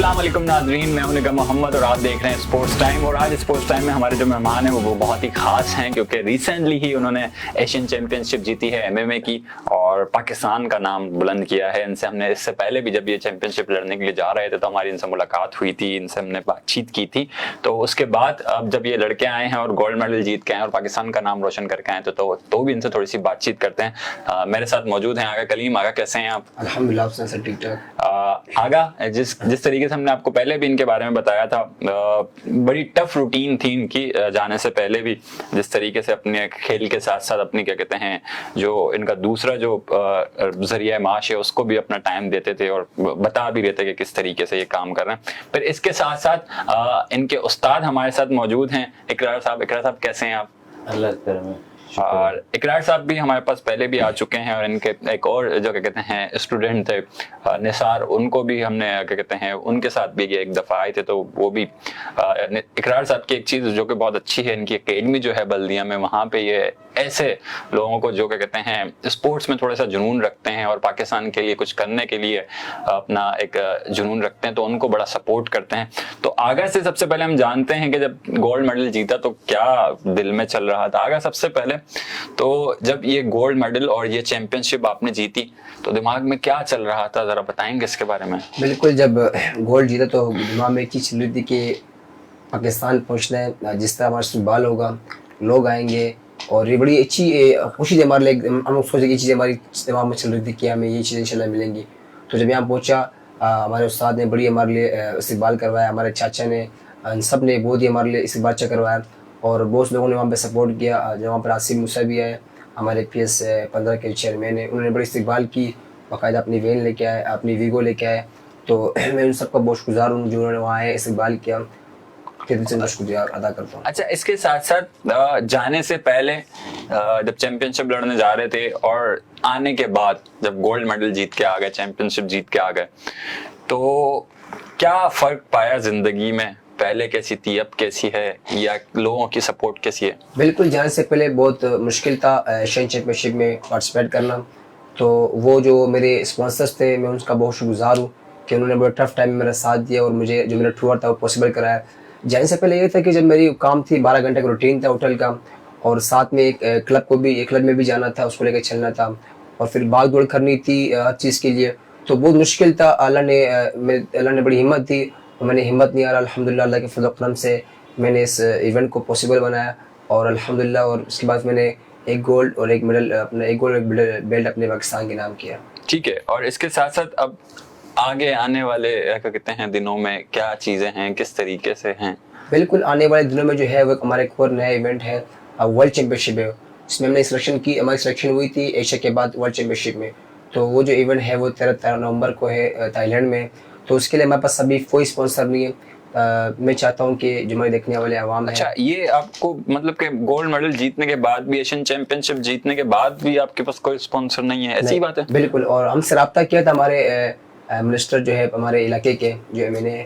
अस्सलाम वालेकुम नाज़रीन, मैं हूं निगम मोहम्मद और आप देख रहे हैं स्पोर्ट्स टाइम। और आज स्पोर्ट्स टाइम में हमारे जो मेहमान हैं वो बहुत ही खास हैं, क्योंकि रिसेंटली ही उन्होंने एशियन चैंपियनशिप जीती है एमएमए की और पाकिस्तान का नाम बुलंद किया है। इनसे हमने इससे पहले भी जब ये चैंपियनशिप लड़ने के लिए जा रहे थे तो हमारी इनसे मुलाकात हुई थी, इनसे हमने बातचीत की थी। तो उसके बाद अब जब ये लड़के आए हैं और गोल्ड मेडल जीत के आए और पाकिस्तान का नाम रोशन करके आए तो भी इनसे थोड़ी सी बातचीत करते हैं। मेरे साथ मौजूद हैं आगा कलीम। आगा, कैसे हैं आप? अल्हम्दुलिल्लाह से ठीक ठाक। आगा, जिस तरीके से हमने आपको पहले भी इनके बारे में बताया था, बड़ी टफ रूटीन थी इनकी जाने से पहले भी। जिस तरीके से अपने खेल के साथ साथ अपनी क्या कहते हैं जो इनका दूसरा जो जरिया माश है उसको भी अपना टाइम देते थे और बता भी रहे थे कि किस तरीके से ये काम कर रहे हैं। फिर इसके साथ साथ इनके उस्ताद हमारे साथ मौजूद हैं, इकरार साहब। इकरार साहब, कैसे हैं आप? अल्लाह का करम है। और इकरार साहब भी हमारे पास पहले भी आ चुके हैं और इनके एक और जो क्या कहते हैं स्टूडेंट थे निसार, उनको भी हमने क्या कहते हैं उनके साथ भी एक दफ़ा आए थे। तो वो भी इकरार साहब की एक चीज़ जो कि बहुत अच्छी है, इनकी एकेडमी जो है बल्दिया में, वहाँ पे ये ऐसे लोगों को जो क्या कहते हैं स्पोर्ट्स में थोड़ा सा जुनून रखते हैं और पाकिस्तान के लिए कुछ करने के लिए अपना एक जुनून रखते हैं, तो उनको बड़ा सपोर्ट करते हैं। तो आगा से सबसे पहले हम जानते हैं कि जब गोल्ड मेडल जीता तो क्या दिल में चल रहा था? आगा, सबसे पहले तो जब ये गोल्ड मेडल और ये चैंपियनशिप आपने जीती तो दिमाग में क्या चल रहा था, जरा बताएंगे इसके बारे में? बिल्कुल, जब गोल्ड जीता तो दिमाग में एक चीज़ चल रही थी कि पाकिस्तान पहुंचना है, जिस तरह हमारा इस्तेमाल होगा, लोग आएंगे और ये बड़ी अच्छी खुशी थी हमारे लिए। हम लोग सोचे कि चीज़ें हमारी दिमाग में चल रही थी कि हमें ये चीज़ें इंशाल्लाह मिलेंगी। तो जब यहाँ पहुँचा हमारे उस्ताद ने बड़ी हमारे लिए इस्तेमाल करवाया, हमारे चाचा ने, सब ने बहुत ही हमारे लिए इस्तेमाल अच्छा करवाया और बहुत लोगों ने वहाँ पे सपोर्ट किया। जब वहाँ पर आसिफ मूसा भी आए, हमारे PS 15 के चेयरमैन है, उन्होंने बड़ी इस्तेमाल की, बाकायदा अपनी वैन लेके आए, अपनी वीगो लेके आए। तो मैं उन सबका बहुत शुक्रगुजार हूँ जो उन्होंने वहाँ आए, इस्तेमाल किया, दिल से शुक्रिया अदा करता हूँ। अच्छा, इसके साथ साथ जाने से पहले जब चैंपियनशिप लड़ने जा रहे थे और आने के बाद जब गोल्ड मेडल जीत के आ गए, चैंपियनशिप जीत के आ गए, तो क्या फर्क पाया जिंदगी में? पहले कैसी थी, अब कैसी है, या लोगों की सपोर्ट कैसी है? बिल्कुल, जाने से पहले बहुत मुश्किल था एशियन चैंपियनशिप में पार्टिसिपेट करना। तो वो जो मेरे स्पॉन्सर्स थे, मैं उनका बहुत शुक्रगुजार हूँ कि उन्होंने बड़े टफ टाइम में मेरा साथ दिया और मुझे जो मेरा टूर था वो पॉसिबल कराया। जाने से पहले ये था कि जब मेरी काम थी, 12 घंटे का रूटीन था होटल का, और साथ में एक क्लब में भी जाना था, उसको लेकर चलना था और फिर भाग दौड़ करनी थी हर चीज़ के लिए। तो बहुत मुश्किल था। अल्लाह ने बड़ी हिम्मत दी और मैंने हिम्मत नहीं हारा। अल्हम्दुलिल्लाह अल्लाह के फज़ल व करम से मैंने इस इवेंट को पॉसिबल बनाया और अल्हम्दुलिल्लाह, और उसके बाद मैंने एक गोल्ड और एक बेल्ट अपने पाकिस्तान के नाम किया। ठीक है। और इसके साथ साथ अब आगे आने वाले क्या कहते हैं दिनों में क्या चीजें हैं, किस तरीके से हैं? बिल्कुल, आने वाले दिनों में जो है वो हमारा एक और नया इवेंट है, वर्ल्ड चैंपियनशिप है। इसमें हमने सिलेक्शन की, हमारी सिलेक्शन हुई थी एशिया के बाद वर्ल्ड चैंपियनशिप में। तो वो जो इवेंट है वो 13 नवंबर को है थाईलैंड में। तो उसके लिए हमारे पास अभी कोई स्पॉन्सर नहीं है। मैं चाहता हूँ कि जो हमारे देखने वाले आवाम है। अच्छा, ये आपको मतलब कि गोल्ड मेडल जीतने के बाद भी, एशियन चैंपियनशिप जीतने के बाद भी आपके पास कोई स्पॉन्सर नहीं है, ऐसी बात है? बिल्कुल, और हमसे रब्ता किया था हमारे मिनिस्टर जो है हमारे इलाके के, जो मैंने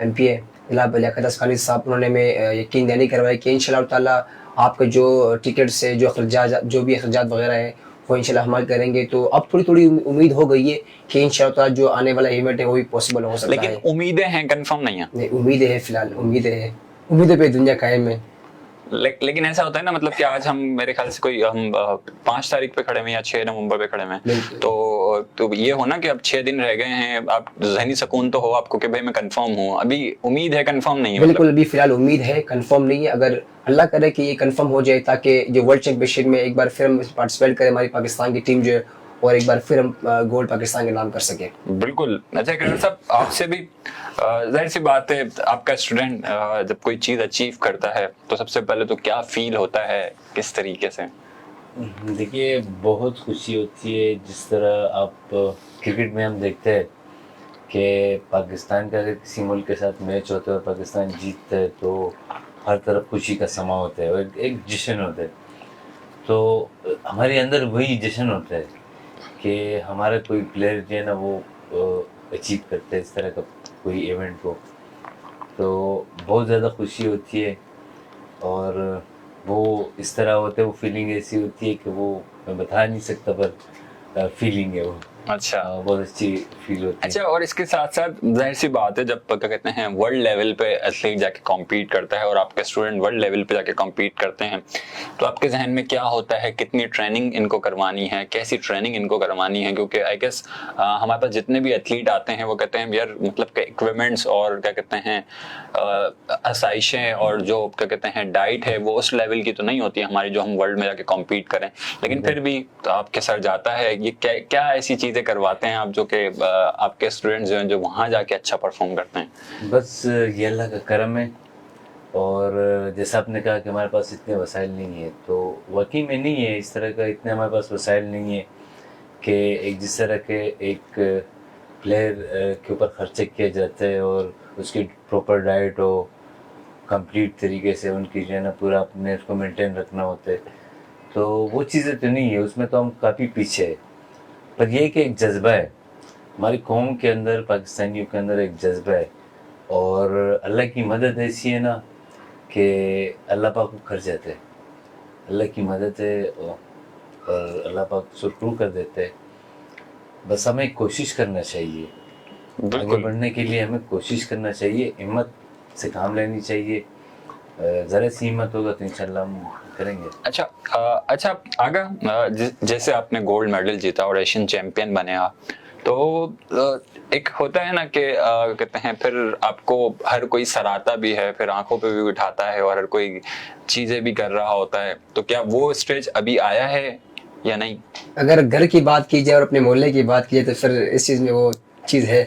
MP है जनाब लियाकत असकानी साहब, उन्होंने हमें यकीन दहानी करवाई कि इंशाल्लाह ताला आपके जो टिकट्स है, जो भी अखराजात वगैरह है वो इंशाल्लाह हम करेंगे। तो अब थोड़ी थोड़ी उम्मीद हो गई है कि इंशाल्लाह ताला जो आने वाला इवेंट है वो भी पॉसिबल हो सकता है। लेकिन उम्मीदें हैं, कंफर्म नहीं है? नहीं, उम्मीदें हैं, फिलहाल उम्मीदें पे दुनिया कायम है। लेकिन ऐसा होता है ना, मतलब कि आज हम मेरे ख्याल से कोई हम 5 तारीख पे खड़े हैं या 6 नवंबर पे खड़े हैं, तो ये हो ना कि अब 6 दिन रह गए हैं, आप ज़हनी सुकून तो हो आपको कि भाई मैं कंफर्म हूँ। अभी उम्मीद है, कंफर्म नहीं है? बिल्कुल, अभी फिलहाल उम्मीद है, कंफर्म नहीं है। अगर अल्लाह करे कि ये कंफर्म हो जाए ताकि जो वर्ल्ड चैंपियनशिप में एक बार फिर हम पार्टिसिपेट करें, हमारी पाकिस्तान की टीम जो है, और एक बार फिर हम गोल्ड पाकिस्तान के नाम कर सके। बिल्कुल। अच्छा इकरार साहब, आपसे भी जाहिर सी बात है, आपका स्टूडेंट जब कोई चीज़ अचीव करता है तो सबसे पहले तो क्या फील होता है, किस तरीके से? देखिए, बहुत खुशी होती है। जिस तरह आप क्रिकेट में हम देखते हैं कि पाकिस्तान का अगर किसी मुल्क के साथ मैच होता है और पाकिस्तान जीतता है तो हर तरफ खुशी का समा होता है और एक जश्न होता है। तो हमारे अंदर वही जश्न होता है कि हमारा कोई प्लेयर जो है ना वो अचीव करता है इस तरह का कोई इवेंट को, तो बहुत ज़्यादा खुशी होती है। और वो इस तरह होते है, वो फीलिंग ऐसी होती है कि वो मैं बता नहीं सकता, पर फीलिंग है वो। अच्छा बहुत अच्छी फील होती है। अच्छा, और इसके साथ साथ जाहिर सी बात है, जब क्या कहते हैं वर्ल्ड लेवल पे एथलीट जाके कॉम्पीट करता है और आपके स्टूडेंट वर्ल्ड लेवल पे जाके कॉम्पीट करते हैं, तो आपके जहन में क्या होता है, कितनी ट्रेनिंग इनको करवानी है, कैसी ट्रेनिंग इनको करवानी है? क्योंकि आई गेस हमारे पास जितने भी एथलीट आते हैं वो कहते हैं यार मतलब इक्विपमेंट्स और क्या कहते हैं आसाइशें और जो क्या कहते हैं डाइट है वो उस लेवल की तो नहीं होती है हमारी जो हम वर्ल्ड में जाके कॉम्पीट करें, लेकिन फिर भी तो आपके सर जाता है, ये क्या ऐसी चीजें करवाते हैं आप जो कि आपके स्टूडेंट्स जो हैं जो वहां जाके अच्छा परफॉर्म करते हैं? बस ये अल्लाह का करम है। और जैसा आपने कहा कि हमारे पास इतने वसाइल नहीं है, तो वाकई में नहीं है इस तरह का, इतने हमारे पास वसाइल नहीं है कि एक जिस तरह के एक प्लेयर के ऊपर खर्चे किए जाते हैं और उसकी प्रॉपर डाइट हो, कंप्लीट तरीके से उनकी जो है ना पूरा अपने उसको मेंटेन रखना होता है, तो वो चीज़ें तो नहीं है, उसमें तो हम काफ़ी पीछे है। पर यह कि एक जज्बा है हमारी कौम के अंदर, पाकिस्तानियों के अंदर एक जज्बा है, और अल्लाह की मदद ऐसी है ना कि अल्लाह पाक को कर जाते हैं, अल्लाह की मदद है और अल्लाह पाक सुरखरू कर देते हैं। बस हमें कोशिश करना चाहिए, आगे बढ़ने के लिए हमें कोशिश करना चाहिए, हिम्मत से काम लेनी चाहिए। ज़रा सी हिम्मत होगा तो इंशाल्लाह हम करेंगे। अच्छा आगा, जैसे आपने गोल्ड मेडल जीता और एशियन चैंपियन बने आप, तो एक होता है ना कि कहते हैं फिर आपको हर कोई सराहता भी है, फिर आंखों पे भी उठाता है और हर कोई चीजें भी कर रहा होता है, तो क्या वो स्टेज अभी आया है या नहीं? अगर घर की बात की जाए और अपने मोहल्ले की बात की जाए तो फिर इस चीज़ में वो चीज़ है।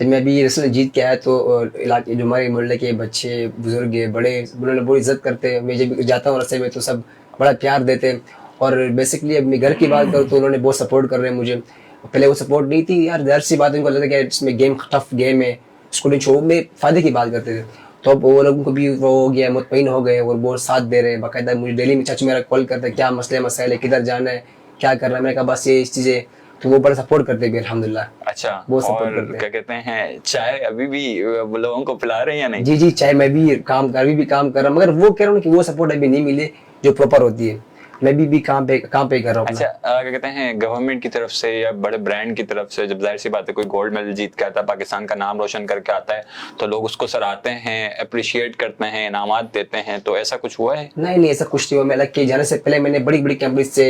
जब मैं अभी रेसलिंग जीत के आया तो इलाके जो हमारे मोहल्ले के बच्चे बुजुर्ग बड़े उन्होंने बड़ी इज्जत करते हैं, मैं जब जाता हूँ रास्ते में तो सब बड़ा प्यार देते हैं। और बेसिकली अब मैं घर की बात करूँ तो उन्होंने बहुत सपोर्ट कर रहे हैं मुझे। पहले वो सपोर्ट नहीं थी यार, ज़ाहिर सी बात है, उनको लगता है कि इसमें गेम टफ गेम है, स्कूलिंग शो में फ़ायदे की बात करते थे। तो अब वो लोगों को भी वो हो गया, मुतमईन हो गए और बहुत साथ दे रहे हैं। बाकायदा मुझे डेली में चाचा मेरा कॉल करते हैं, क्या मसले मसाइल है, किधर जाना है, क्या करना है। मैंने कहा बस ये इस चीज़ें, तो वो बड़ा सपोर्ट करते भी अल्हम्दुलिल्लाह। अच्छा, वो सपोर्ट और करते हैं। क्या कहते हैं चाय अभी भी लोगों को पिला रहे हैं या नहीं? जी जी, चाहे मैं भी काम कर भी काम कर रहा हूँ, मगर वो कह रहा हूँ कि वो सपोर्ट अभी नहीं मिले जो प्रॉपर होती है। मैं भी काम पे कर रहा हूँ। अच्छा, क्या कहते हैं गवर्नमेंट की तरफ से या बड़े ब्रांड की तरफ से, जब जाहिर सी बात है कोई गोल्ड मेडल जीत के आता है, पाकिस्तान का नाम रोशन करके आता है, तो लोग उसको सराहते हैं, अप्रिशिएट करते हैं, इनामात देते हैं, तो ऐसा कुछ हुआ है? नहीं ऐसा कुछ नहीं हुआ। मैं अलग के जाने से पहले मैंने बड़ी बड़ी कंपनी से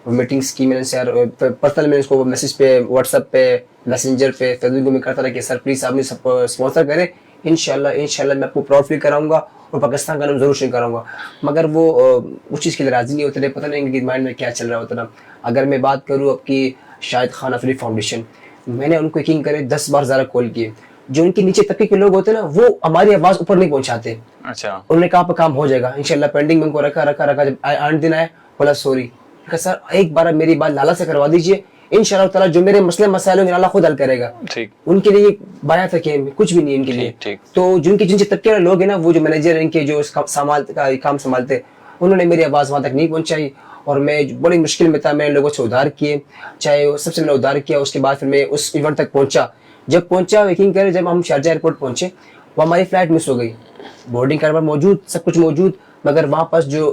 मीटिंग्स की, मैंने यार पर्सनल मैंने उसको मैसेज पे, व्हाट्सएप पे, मैसेंजर पे, फेसबुक में करता रहा कि सर प्लीज आप मुझे स्पॉन्सर करें, इंशाल्लाह मैं आपको प्राउड फील कराऊंगा और पाकिस्तान का नाम जरूर रोशन कराऊंगा। मगर वो उस चीज़ के लिए राजी नहीं होते थे, पता नहीं इनके माइंड में क्या चल रहा होता ना। अगर मैं बात करूँ आपकी शाहिद खान अफरीदी फाउंडेशन, मैंने उनको यकीन करे 10 बार ज़्यादा कॉल किए। जो उनके नीचे तबके के लोग होते हैं ना, वो हमारी आवाज़ ऊपर नहीं पहुंचाते। अच्छा, उन्होंने कहा आपका काम हो जाएगा इंशाल्लाह, पेंडिंग में उनको रखा। जब 8 दिन आए बोला सॉरी, सर एक बार मेरी बात लाला से करवा दीजिए, इंशाल्लाह ताला जो मेरे मसले मसाइल होंगे अल्लाह खुद हल करेगा। ठीक, उनके लिए बाया था कि कुछ भी नहीं इनके लिए। ठीक। तो जिनके जिनसे तबके वाले लोग हैं ना, वो जो मैनेजर इनके जो काम संभालते, उन्होंने मेरी आवाज़ वहाँ तक नहीं पहुँचाई और मैं बड़ी मुश्किल में था। मैंने लोगों से उधार किए, चाहे सबसे मैंने उधार किया। उसके बाद फिर मैं उस इवेंट तक पहुँचा। जब पहुँचा, यकीन करें, जब हम शारजा एयरपोर्ट पहुँचे, वो हमारी फ्लाइट मिस हो गई। बोर्डिंग कार्ड मौजूद, सब कुछ मौजूद, मगर वहाँ पास जो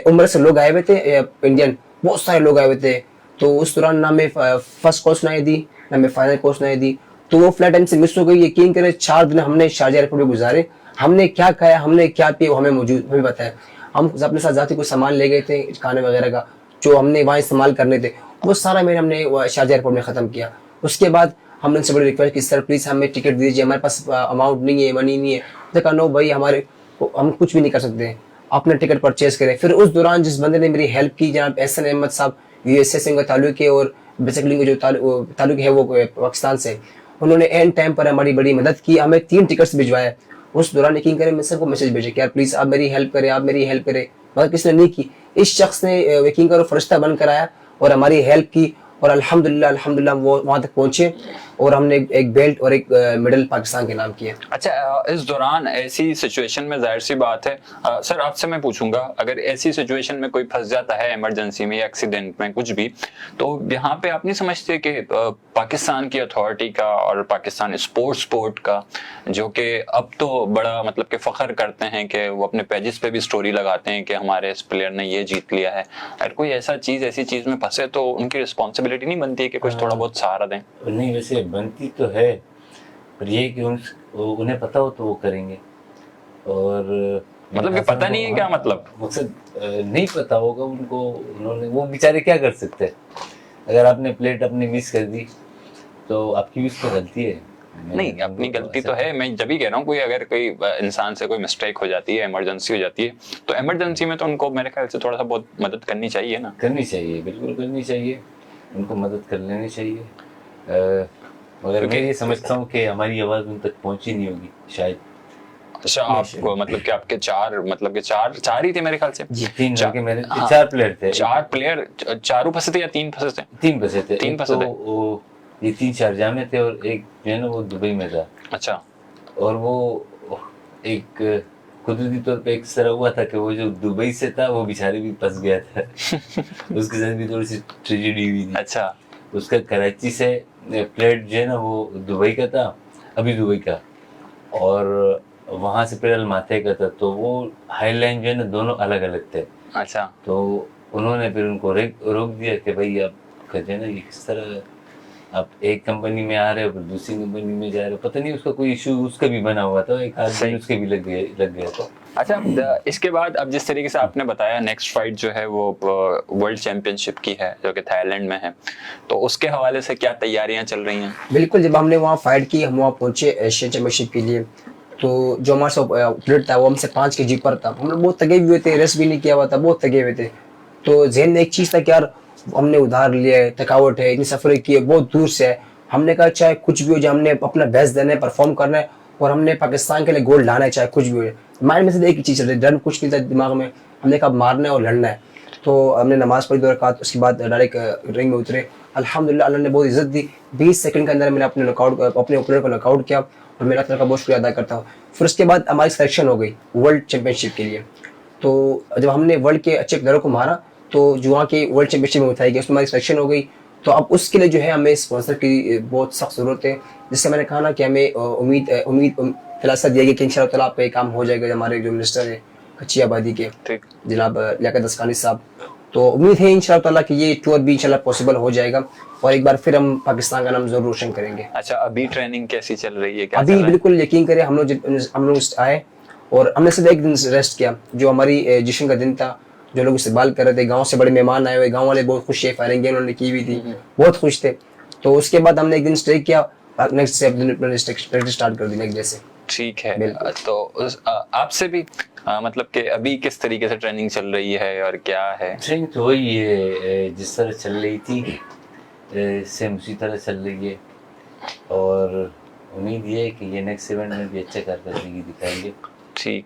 उम्र से लोग आए हुए थे, इंडियन बहुत सारे लोग आए हुए थे। तो उस दौरान ना मैं फर्स्ट कोर्स सुनाई दी, ना मैं फाइनल कोर्स सुनाई दी, तो वो फ्लाइट टाइम से मिस हो गई। यकीन करें 4 दिन हमने शारजा एयरपोर्ट में गुजारे। हमने क्या खाया, हमने क्या पिया, वो हमें बताया। हम अपने साथ जाते कुछ सामान ले गए थे खाने वगैरह का, जो हमने वहाँ इस्तेमाल करने थे, वो सारा हमने शारजा एयरपोर्ट में ख़त्म किया। उसके बाद हमने उनसे बड़ी रिक्वेस्ट की, सर प्लीज़ हमें टिकट दीजिए, हमारे पास अमाउंट नहीं है, मनी नहीं है। तो कहा नो भाई, हम कुछ भी नहीं कर सकते, आपने टिकट परचेज करें। फिर उस दौरान जिस बंदे ने मेरी हेल्प की, जनाब एहसन अहमद साहब, यूएसए से उनका ताल्लुक है और बेसिकली जो ताल्लुक है वो पाकिस्तान से, उन्होंने एंड टाइम पर हमारी बड़ी मदद की, हमें 3 टिकट्स भिजवाए। उस दौरान यकीन करें मैं सबको मैसेज भेजे कि यार प्लीज़ आप मेरी हेल्प करें, आप मेरी हेल्प करें, मगर किसने नहीं की। इस शख्स ने यकीन करो फरिश्ता बनकर आया और हमारी हेल्प की और अल्हम्दुलिल्लाह वो वहाँ तक पहुँचे। और हमने एक बेल्ट और एक मेडल पाकिस्तान के नाम किया। अच्छा, इस दौरान ऐसी सिचुएशन में जाहिर सी बात है, सर आपसे मैं पूछूंगा, अगर ऐसी सिचुएशन में कोई फंस जाता है इमरजेंसी में या एक्सीडेंट में कुछ भी, तो यहाँ पे आप नहीं समझते कि पाकिस्तान की अथॉरिटी का और पाकिस्तान स्पोर्ट का, जो कि अब तो बड़ा मतलब कि फख्र करते हैं कि वो अपने पेजेस पे भी स्टोरी लगाते हैं कि हमारे इस प्लेयर ने ये जीत लिया है, अगर कोई ऐसी चीज में फंसे तो उनकी रिस्पॉन्सिबिलिटी नहीं बनती है कि कुछ थोड़ा बहुत सहारा दें? नहीं, वैसे बनती तो है, पर ये कि उन्हें पता हो तो वो करेंगे। और मतलब कि पता नहीं है क्या मतलब? मकसद नहीं पता होगा उनको, उन्होंने, वो बेचारे क्या कर सकते हैं। अगर आपने प्लेट अपनी मिस कर दी तो आपकी भी उसमें गलती है। नहीं, अपनी गलती तो है, मैं जब भी कह रहा हूँ, कोई इंसान से कोई मिस्टेक हो जाती है, इमरजेंसी हो जाती है, तो इमरजेंसी में तो उनको मेरे ख्याल से थोड़ा सा बहुत मदद करनी चाहिए ना। करनी चाहिए, बिल्कुल करनी चाहिए, उनको मदद कर लेनी चाहिए। मगर मैं ये समझता हूँ कि हमारी आवाज़ उन तक पहुँची नहीं होगी शायद। अच्छा, आपको मतलब कि आपके चार ही थे मेरे ख्याल से? जी, तीन लड़के मेरे, हाँ, 4 प्लेयर थे। 4 प्लेयर, चारों फंसे थे या 3 फंसे थे? 3 फंसे थे। 3 फंसे थे। वो ये 3 शारजाह में थे और एक जो है ना वो दुबई में था। अच्छा। और वो एक कुदरती तौर पे एक तरह हुआ था कि वो जो दुबई से था वो बेचारे भी फंस गया था। उसके साथ भी थोड़ी सी ट्रेजेडी हुई थी। अच्छा। उसका कराची से फ्लाइट जो है ना वो दुबई का था, अभी दुबई का, और वहाँ से फिर अलमाते का था, तो वो हाई लाइन जो है ना दोनों अलग अलग थे। अच्छा। तो उन्होंने फिर उनको रोक दिया कि भाई आप कहते हैं ना ये किस तरह आप एक कंपनी में आ रहे हो फिर दूसरी कंपनी में जा रहे हो, पता नहीं उसका कोई इशू उसका भी बना हुआ था, एक आदमी उसके भी लग गया था। अच्छा, इसके बाद अब जिस तरीके से आपने बताया, नेक्स्ट फाइट जो है वो वर्ल्ड चैंपियनशिप की है जो कि थाईलैंड में है, तो उसके हवाले से क्या तैयारियां चल रही हैं? बिल्कुल, जब हमने वहाँ फाइट की, हम वहाँ पहुंचे एशियन चैंपियनशिप के लिए, तो जो हमारे साथ प्लेट था वो हमसे 5 kg पर था। हम लोग बहुत थके हुए थे, रेस्ट भी नहीं किया हुआ था, बहुत थके हुए थे। तो जहन में एक चीज़ था कि यार हमने उधार लिया है, थकावट है, इतनी सफर की है, बहुत दूर से है। हमने कहा चाहे कुछ भी हो जाए, हमने अपना बेस्ट देना है, परफॉर्म करना है और हमने पाकिस्तान के लिए गोल्ड लाना है, चाहे कुछ भी हो जाए। माइंड में से एक ही चीज़ चल रही, डर कुछ नहीं था दिमाग में। हमने कहा मारना है और लड़ना है। तो हमने नमाज पढ़ी 2 रकात, उसके बाद डायरेक्ट रिंग में उतरे। अल्हम्दुलिल्लाह, अल्लाह ने बहुत इज्जत दी। 20 सेकंड के अंदर मैंने अपने ओपोनेंट को नॉकआउट किया और मैं अल्लाह ताला का बहुत शुक्रिया अदा करता हूँ। फिर उसके बाद हमारी सिलेक्शन हो गई वर्ल्ड चैंपियनशिप के लिए। तो जब हमने वर्ल्ड के अच्छे प्लेयरों को मारा तो जो वहाँ की वर्ल्ड चैंपियनशिप में उठाई गई, उसमें हमारी सिलेक्शन हो गई। तो अब उसके लिए जो है हमें स्पॉन्सर की बहुत सख्त ज़रूरत है, जिससे मैंने कहा ना कि हमें उम्मीद दिलासा दिया गया कि इंशाअल्लाह ताला आप पे काम हो जाएगा। हमारे जो मिनिस्टर है कच्ची आबादी के जनाब लियाकत अस्कानी साहब, तो उम्मीद है इंशाअल्लाह ताला कि ये टूर भी इंशाअल्लाह पॉसिबल हो जाएगा और एक बार फिर हम पाकिस्तान का नाम जरूर रोशन करेंगे। अच्छा, अभी ट्रेनिंग कैसी चल रही है? क्या अभी बिल्कुल यकीन करें, हम लोग आए और हमने सिर्फ एक दिन रेस्ट किया, जो हमारी जश्न का दिन था। जो लोग इस्तेमाल कर रहे थे, गांव से बड़े मेहमान आए हुए, गांव वाले बहुत खुश थे, फायरिंग उन्होंने की हुई थी, बहुत खुश थे। तो उसके बाद हमने एक दिन स्टे किया, नेक्स्ट से प्रैक्टिस स्टार्ट कर दी नेक्स्ट डे से। ठीक है, तो आपसे भी मतलब कि अभी किस तरीके से ट्रेनिंग चल रही है और क्या है? ट्रेनिंग तो वही है जिस तरह चल रही थी, सेम उसी तरह चल रही है और उम्मीद ये है कि ये नेक्स्ट इवेंट में भी अच्छा कारकर्दगी दिखाएंगे। ठीक।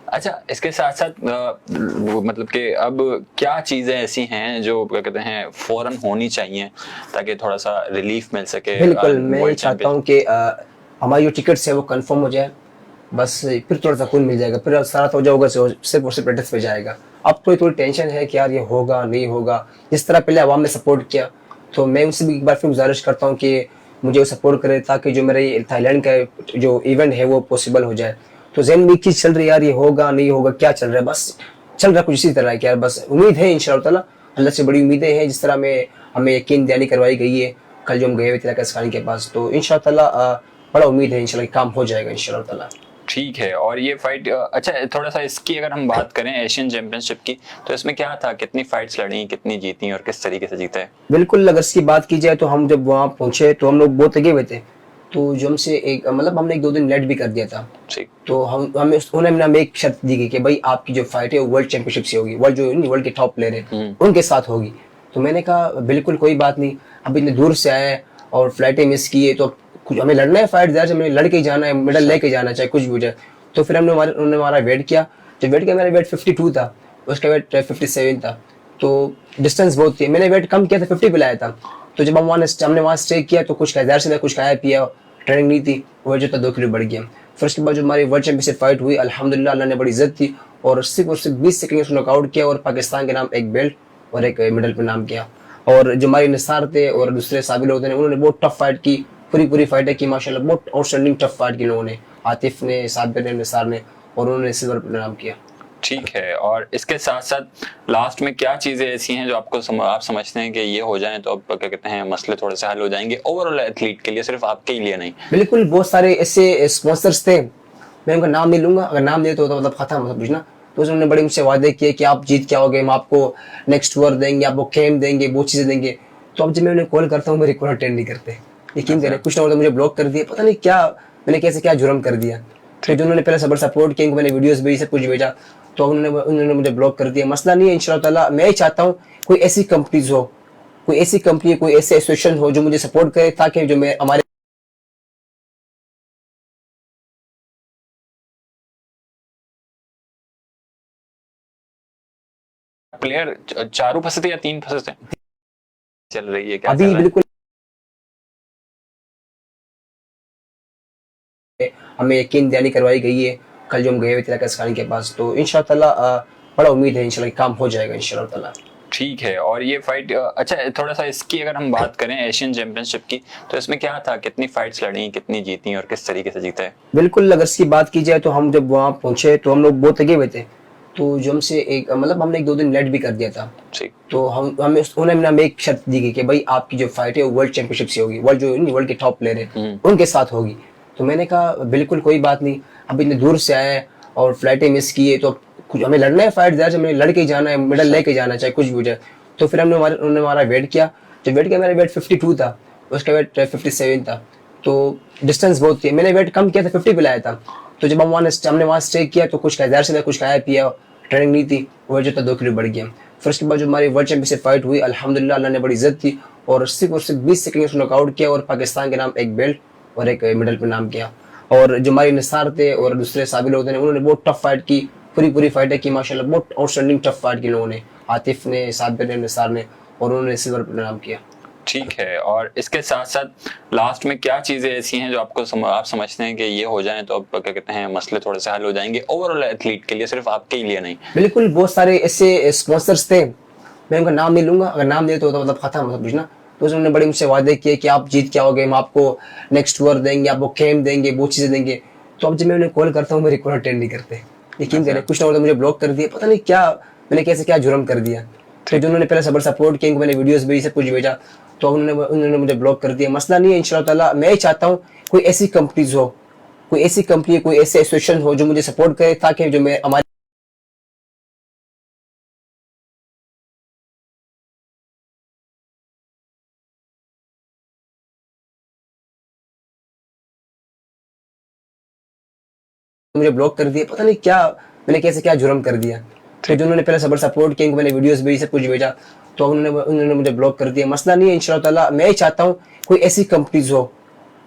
अच्छा, इसके साथ साथ मतलब कि अब क्या चीज़ें ऐसी हैं जो क्या कहते हैं फौरन होनी चाहिए ताकि थोड़ा सा रिलीफ मिल सके? बिल्कुल, मैं ये चाहता हूँ कि हमारी जो टिकट्स है वो कंफर्म हो जाए, बस फिर थोड़ा सा खून मिल जाएगा, फिर सारा तो जाओगा सिर्फ और सिर्फ प्रैक्टिस पे जाएगा। अब थोड़ी टेंशन है कि यार ये होगा नहीं होगा। जिस तरह पहले आवाम ने सपोर्ट किया, तो मैं उनसे भी एक बार फिर गुजारिश करता हूँ कि मुझे वो सपोर्ट करे ताकि जो मेरे थाईलैंड का जो इवेंट है वो पॉसिबल हो जाए। तो जहन में एक चीज़ चल रही है, यार ये होगा नहीं होगा, क्या चल रहा है, बस चल रहा कुछ इसी तरह है कि यार बस उम्मीद है इंशाअल्लाह ताला, अल्लाह से बड़ी उम्मीदें हैं। जिस तरह में हमें यकीन दयानी करवाई गई है कल जो हम गए हुए थे अस्कानी के पास, तो इंशाअल्लाह ताला बड़ा उम्मीद है इंशाल्लाह काम हो जाएगा इंशाअल्लाह ताला। ठीक है। और ये फाइट, अच्छा थोड़ा सा इसकी अगर हम बात करें एशियन चैंपियनशिप की, तो इसमें क्या था, कितनी फाइट्स लड़ी, कितनी जीती और किस तरीके से जीता है? बिल्कुल, अगर इसकी बात की जाए तो हम जब वहाँ पहुंचे तो हम लोग बहुत लगे हुए थे। तो जो हमसे एक मतलब हमने 1-2 दिन लेट भी कर दिया था। ठीक। तो हमें एक शर्त दी गई कि भाई आपकी जो फाइट है वो वर्ल्ड चैंपियनशिप से होगी, वर्ल्ड के टॉप प्लेयर है उनके साथ होगी। तो मैंने कहा बिल्कुल कोई बात नहीं, अब इतने दूर से आए और फ्लाइटें मिस की है, तो हमें लड़ना है फाइट, जरा से हमें लड़के ही जाना है, मेडल लेके जाना है चाहे कुछ भी हो जाए। तो फिर उन्होंने हमारा वेट किया। जब वेट किया, मेरा वेट 52 था, उसका वेट 57 था, तो डिस्टेंस बहुत थी। मैंने वेट कम किया था, 50 पे लाया था। तो जब हमने वहाँ स्टे किया तो कुछ ज़ाहिर सी बात कुछ खाया पिया, ट्रेनिंग नहीं थी, वेट जो था 2 किलो बढ़ गया। फिर उसके बाद जो हमारी वर्ल्ड चैंपियनशिप फाइट हुई, अल्हम्दुलिल्लाह अल्लाह ने बड़ी इज्जत दी और सिर्फ 20 सेकंड में उसको नॉकआउट किया और पाकिस्तान के नाम एक बेल्ट और एक मेडल पे नाम किया। और जो हमारे निसार थे और दूसरे साबिल होते हैं, उन्होंने बहुत टफ फाइट की, पूरी फाइटें की माशाल्लाह, बहुत आउटस्टैंडिंग टफ फाइट की लोगों ने, आतिफ ने, साबिर ने, निसार ने, और उन्होंने सिल्वर पे नाम किया। ठीक है, और इसके साथ साथ लास्ट में क्या चीजें ऐसी हैं जो आप समझते हैं कि ये हो जाएं तो अब क्या कहते हैं मसले थोड़े से हल हो जाएंगे ओवरऑल एथलीट के लिए, सिर्फ आपके ही लिए नहीं? बिल्कुल, बहुत सारे ऐसे स्पॉन्सर्स थे, मैं उनका नाम नहीं लूंगा, अगर नाम ले तो मतलब खत्म मतलब पूछना। तो उन्होंने बड़े मुझसे वादे किए कि आप जीत के आओगे, हम आपको नेक्स्ट टूर देंगे, आपको कैम देंगे, बहुत चीज़ें देंगे। तो अब जब मैं उन्हें कॉल करता हूँ मेरी कॉल अटेंड नहीं करते, यकीन करें, कुछ ना मुझे ब्लॉक कर दिया, पता नहीं क्या मैंने कैसे क्या जुर्म कर दिया। फिर जो उन्होंने पहले सबर सपोर्ट किया, मैंने वीडियोस भेजी, सब कुछ भेजा, तो उन्होंने मुझे ब्लॉक कर दिया। मसला नहीं है, इंशाल्लाह ताला मैं ही चाहता हूँ कोई ऐसी कंपनीज हो, कोई ऐसी कंपनी, कोई ऐसे एसोसिएशन हो जो मुझे सपोर्ट करे, ताकि जो मैं हमारे प्लेयर चारों फंसे थे या 3 फंसे थे? चल रही है क्या चल अभी रहा है? बिल्कुल हमें यकीन दहानी करवाई गई है। कल जो हम गए हुए थे पाकिस्तान के पास, तो इंशाल्लाह ताला बड़ा उम्मीद है इंशाल्लाह काम हो जाएगा इंशाल्लाह ताला। ठीक है, और ये फाइट अच्छा थोड़ा सा इसकी अगर हम बात करें एशियन चैंपियनशिप की, तो इसमें क्या था, कितनी फाइट्स लड़ी, कितनी जीती और किस तरीके से जीता है? बिल्कुल, अगर इसकी बात की जाए तो हम जब वहाँ पहुंचे तो हम लोग बहुत थके हुए थे, तो जो हमसे एक मतलब हमने 1-2 दिन लेट भी कर दिया था। ठीक। तो उन्होंने हमें एक शर्त दी गई कि भाई आपकी जो फाइट है वो वर्ल्ड चैंपियनशिप से होगी, वर्ल्ड के टॉप प्लेयर है उनके साथ होगी। तो मैंने कहा बिल्कुल कोई बात नहीं, अब इतने दूर से आए हैं और फ्लाइटें मिस की है, तो कुछ हमें लड़ना है फाइट, ज़्यादा हमें लड़ के ही जाना है, मेडल लेके जाना चाहे कुछ भी हो जाए। तो फिर उन्होंने हमारा वेट किया, जब वेट किया मेरा वेट 52 था, उसका वेट 57 था, तो डिस्टेंस बहुत थी, मैंने वेट कम किया था, 50 पे लाया था। तो जब हमने वहाँ स्टे किया तो कुछ ज़ाहिर सी बात कुछ खाया पिया, ट्रेनिंग नहीं थी, वेट जो था 2 किलो बढ़ गया। फिर उसके बाद जो हमारी वर्ल्ड चैंपियनशिप फाइट हुई, अल्हम्दुलिल्लाह अल्लाह ने बड़ी इज्जत दी और सिर्फ 20 सेकंड में उसको नॉकआउट किया और पाकिस्तान के नाम एक बेल्ट और एक मेडल पे नाम किया। और जो हमारे निसार थे और दूसरे साबिल होते हैं, उन्होंने बहुत टफ फाइट की, पूरी फाइटें की माशाल्लाह, बहुत आउटस्टैंडिंग टफ फाइट की लोगों ने, आतिफ ने, साबिर ने, निसार ने, और उन्होंने सिल्वर पे नाम किया। ठीक है, और इसके साथ साथ लास्ट में क्या चीजें ऐसी हैं जो आप समझते हैं कि ये हो जाएं तो अब क्या कहते हैं मसले थोड़े से हल हो जाएंगे ओवरऑल एथलीट के लिए, सिर्फ आपके ही लिए नहीं? बिल्कुल, बहुत सारे ऐसे स्पॉन्सर्स थे, मैं उनका नाम नहीं लूंगा, अगर नाम ले तो मतलब खत्म मतलब पूछना। तो उन्होंने बड़े मुझसे वादे किए कि आप जीत के आओगे, हम आपको नेक्स्ट टूर देंगे, आपको कैम देंगे, बहुत चीज़ें देंगे। तो अब जब मैं उन्हें कॉल करता हूँ मेरी कॉल अटेंड नहीं करते, यकीन करें, कुछ ना मुझे ब्लॉक कर दिया, पता नहीं क्या मैंने कैसे क्या जुर्म कर दिया। फिर जो उन्होंने पहले सबर सपोर्ट किया, मैंने वीडियोस भेजी, सब कुछ भेजा, तो उन्होंने मुझे ब्लॉक कर दिया। मसला नहीं है, इंशाल्लाह ताला मैं ही चाहता हूँ कोई ऐसी कंपनीज हो, कोई ऐसी कंपनी, कोई ऐसे एसोसिएशन हो जो मुझे सपोर्ट करे, ताकि जो मैं हमारे मुझे ब्लॉक कर दिया, पता नहीं क्या मैंने कैसे क्या जुर्म कर दिया। फिर जो उन्होंने पहले सबर सपोर्ट किया, मैंने वीडियोस भेजी, सब कुछ भेजा, तो उन्होंने मुझे ब्लॉक कर दिया। मसला नहीं है, इंशाल्लाह ताला मैं ही चाहता हूँ कोई ऐसी कंपनीज हो,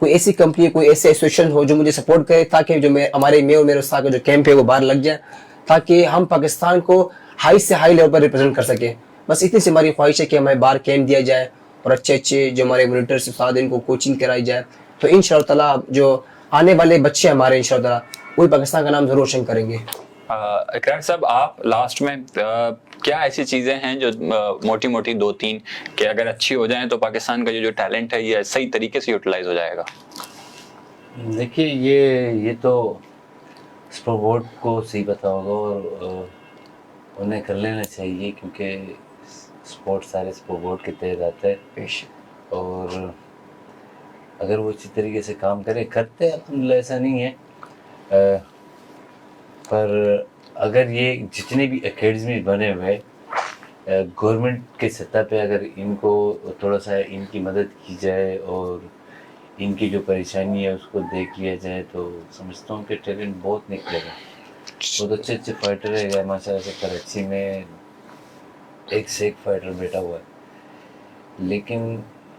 कोई ऐसी कंपनी, कोई ऐसे एसोसिएशन हो जो मुझे सपोर्ट करे, ताकि जो मैं और मेरे उस्ताद का जो कैंप है वो बाहर लग जाए, ताकि हम पाकिस्तान को हाई से हाई लेवल पर रिप्रेजेंट कर सकें। बस इतनी सी हमारी ख्वाहिश है कि हमें बाहर कैंप दिया जाए और अच्छे जो हमारे मॉनिटर्स उस्ताद इनको कोचिंग कराई जाए, तो इंशाल्लाह ताला जो आने वाले बच्चे हमारे इंशाल्लाह ताला वही पाकिस्तान का नाम जरूर रोशन करेंगे। इकरार साहब, आप लास्ट में क्या ऐसी चीजें हैं जो मोटी मोटी 2-3 कि अगर अच्छी हो जाएं तो पाकिस्तान का जो टैलेंट है ये सही तरीके से यूटिलाइज हो जाएगा? देखिए, ये तो स्पोर्ट बोर्ड को सही पता होगा और उन्हें कर लेना चाहिए, क्योंकि स्पोर्ट सारे स्पोर्ट बोर्ड के तहत आता है, और अगर वो अच्छी तरीके से काम करते हैं अल्हम्दुलिल्लाह, ऐसा नहीं है। पर अगर ये जितने भी एकेडमी बने हुए गवर्नमेंट के सतह पे, अगर इनको थोड़ा सा इनकी मदद की जाए और इनकी जो परेशानी है उसको देख लिया जाए, तो समझता हूँ कि टैलेंट बहुत निकलेगा, बहुत अच्छे फाइटर रहेगा माशाल्लाह से। कराची में एक से एक फाइटर बैठा हुआ है, लेकिन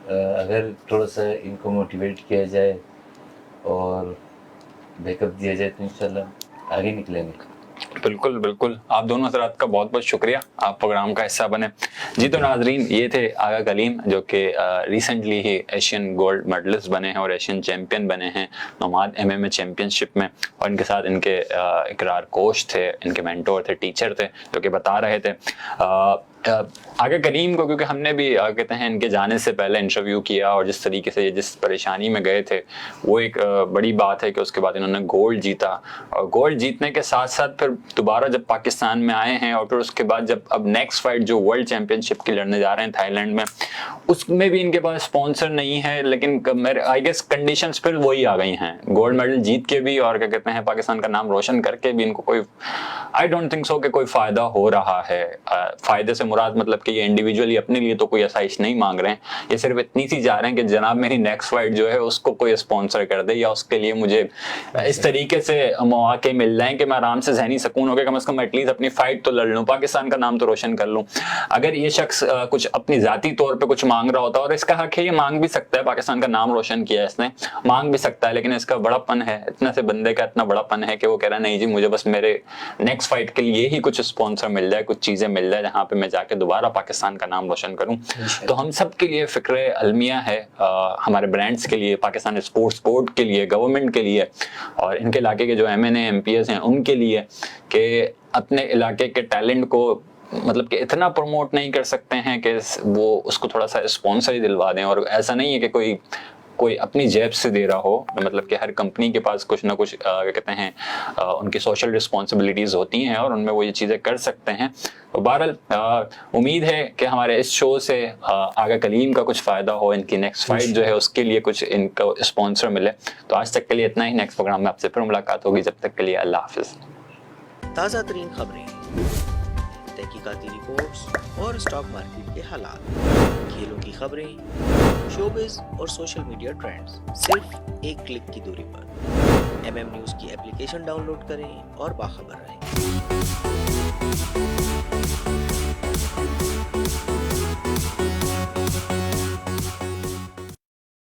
अगर थोड़ा सा इनको मोटिवेट किया जाए और बैकअप दिया जाए तो इंशाल्लाह आगे निकलेंगे। बिल्कुल बिल्कुल, आप दोनों हजरात का बहुत बहुत शुक्रिया, आप प्रोग्राम का हिस्सा बने। जी तो नाजरीन, ये थे आगा कलीम जो कि रिसेंटली ही एशियन गोल्ड मेडलिस्ट बने हैं और एशियन चैंपियन बने हैं नोमाद MMA चैंपियनशिप में, और इनके साथ इनके इकरार कोच थे, इनके मेंटोर थे, टीचर थे, जो कि बता रहे थे आगा कलीम को, क्योंकि हमने भी कहते हैं इनके जाने से पहले इंटरव्यू किया, और जिस तरीके से जिस परेशानी में गए थे वो एक बड़ी बात है कि उसके बाद इन्होंने गोल्ड जीता, और गोल्ड जीतने के साथ साथ फिर दोबारा जब पाकिस्तान में आए हैं, और फिर उसके बाद जब अब नेक्स्ट फाइट जो वर्ल्ड चैंपियनशिप की लड़ने जा रहे हैं थाईलैंड में, उसमें भी इनके पास स्पॉन्सर नहीं है, लेकिन मेरे आई गेस कंडीशंस फिर वही आ गई हैं, गोल्ड मेडल जीत के भी और क्या कहते हैं पाकिस्तान का नाम रोशन करके भी इनको कोई, आई डोंट थिंक सो कि कोई फायदा हो रहा है। फायदे से मुराद मतलब कि ये इंडिविजुअली अपने लिए तो कोई आसाइश नहीं मांग रहे हैं, ये सिर्फ इतनी सी जा रहे हैं कि जनाब मेरी नेक्स्ट फाइट जो है उसको कोई स्पॉन्सर कर दे, या उसके लिए मुझे इस तरीके से मौके मिल जाएं कि मैं आराम से ज़हनी सुकून हो गया, कम से कम एटलीस्ट अपनी फाइट तो लड़ लूं, पाकिस्तान का नाम तो रोशन कर लूं। अगर ये शख्स कुछ अपनी जाती तौर पे कुछ मांग रहा होता, और इसका हक है, ये मांग भी सकता है, पाकिस्तान का नाम रोशन किया है इसने, मांग भी सकता है, लेकिन इसका बड़ापन है, इतना से बंदे का इतना बड़ापन है कि वो कह रहा है नहीं जी मुझे बस मेरे नेक्स्ट फाइट के लिए ही कुछ स्पॉन्सर मिल जाए, कुछ चीजें मिल जाए जहाँ पे मैं जाके दोबारा पाकिस्तान का नाम रोशन करूं। तो हम सब के लिए फिक्र अलमिया है, हमारे ब्रांड्स के लिए, पाकिस्तान स्पोर्ट्स बोर्ड के लिए, गवर्नमेंट के लिए, और इनके इलाके के जो MNA MPs हैं उनके लिए, कि अपने इलाके के टैलेंट को मतलब कि इतना प्रमोट नहीं कर सकते हैं कि वो उसको थोड़ा सा स्पॉन्सर ही दिलवा दें। और ऐसा नहीं है कि कोई अपनी जेब से दे रहा हो, मतलब कि हर कंपनी के पास कुछ ना कुछ क्या कहते हैं उनकी सोशल रिस्पॉन्सिबिलिटीज़ होती हैं, और उनमें वो ये चीज़ें कर सकते हैं। तो बहरहाल उम्मीद है कि हमारे इस शो से आगा कलीम का कुछ फ़ायदा हो, इनकी नेक्स्ट फाइट जो है उसके लिए कुछ इनको स्पॉन्सर मिले। तो आज तक के लिए इतना ही, नेक्स्ट प्रोग्राम में आपसे फिर मुलाकात होगी, जब तक के लिए अल्लाह हाफिज़। ताज़ा तरीन खबरें, तहकीकाती रिपोर्ट्स और स्टॉक मार्केट के हालात, खेलों की खबरें, शोबिज़ और सोशल मीडिया ट्रेंड्स, सिर्फ एक क्लिक की दूरी पर। MM न्यूज़ की एप्लीकेशन डाउनलोड करें और बाखबर रहें।